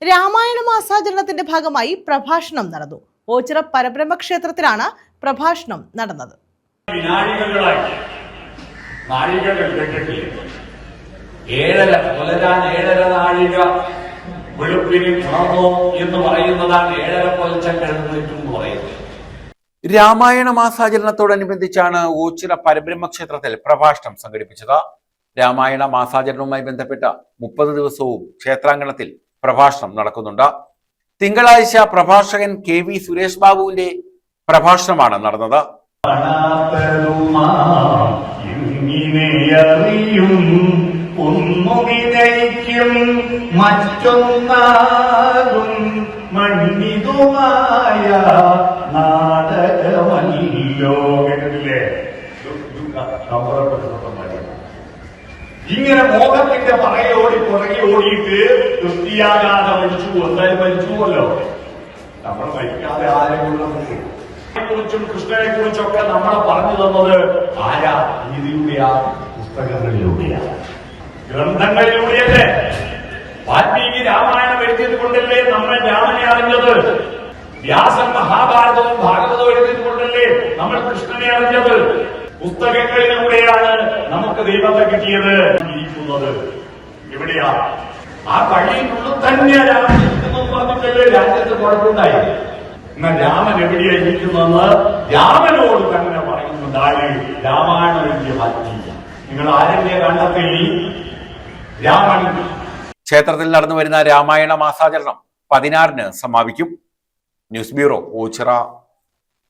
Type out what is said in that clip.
രാമായണ മാസാചരണത്തിന്റെ ഭാഗമായി പ്രഭാഷണം നടന്നു. ഓച്ചിറ പരബ്രഹ്മ ക്ഷേത്രത്തിലാണ് പ്രഭാഷണം നടന്നത്. രാമായണ മാസാചരണത്തോടനുബന്ധിച്ചാണ് ഓച്ചിറ പരബ്രഹ്മ ക്ഷേത്രത്തിൽ പ്രഭാഷണം സംഘടിപ്പിച്ചത്. രാമായണ മാസാചരണവുമായി ബന്ധപ്പെട്ട 30 ദിവസവും ക്ഷേത്രാങ്കണത്തിൽ പ്രഭാഷണം നടക്കുന്നുണ്ട്. തിങ്കളാഴ്ച പ്രഭാഷകൻ KV സുരേഷ് ബാബുവിന്റെ പ്രഭാഷണമാണ് നടന്നത്. ഇങ്ങനെ മോഹത്തിന്റെ പറയോടി പുറകെ ഓടിയിട്ട് വൃത്തിയാകാതെ മരിച്ചു, എന്തായാലും മരിച്ചുവല്ലോ. നമ്മൾ മരിക്കാതെ ആരെങ്കിലും കുറിച്ചും കൃഷ്ണനെ കുറിച്ചൊക്കെ നമ്മളെ പറഞ്ഞു തന്നത് ആരാ? ഗീതയിലൂടെയാ, പുസ്തകങ്ങളിലൂടെയാ, ഗ്രന്ഥങ്ങളിലൂടെയല്ലേ. വാൽമീകി രാമായണം എഴുതിയത് കൊണ്ടല്ലേ നമ്മൾ രാമനെ അറിഞ്ഞത്. വ്യാസൻ മഹാഭാരതവും ഭാഗവതവും എഴുതിയത് കൊണ്ടല്ലേ നമ്മൾ കൃഷ്ണനെ അറിഞ്ഞത്. പുസ്തകങ്ങളിലൂടെയാണ് നമുക്ക് ദൈവത്തെ കിട്ടിയത്. ഇരിക്കുന്നത് എവിടെയാ? ആ പള്ളിയിനുള്ളിൽ തന്നെ രാമൻ ഇരിക്കുന്നതെന്ന് പറഞ്ഞിട്ടല്ലേ രാജ്യത്ത് കുഴപ്പമുണ്ടായി. എന്നാൽ രാമൻ എവിടെയാ ഇരിക്കുന്നതെന്ന് രാമനോട് തന്നെ പറയുന്നുണ്ടായി. രാമായണം എഴുതിയ വാൽമീകി. നിങ്ങൾ ആരെങ്കിലും കണ്ടെത്തി രാമൻ. ക്ഷേത്രത്തിൽ നടന്നു വരുന്ന രാമായണ മാസാചരണം 16-ന് സമാപിക്കും. News bureau, Ochira.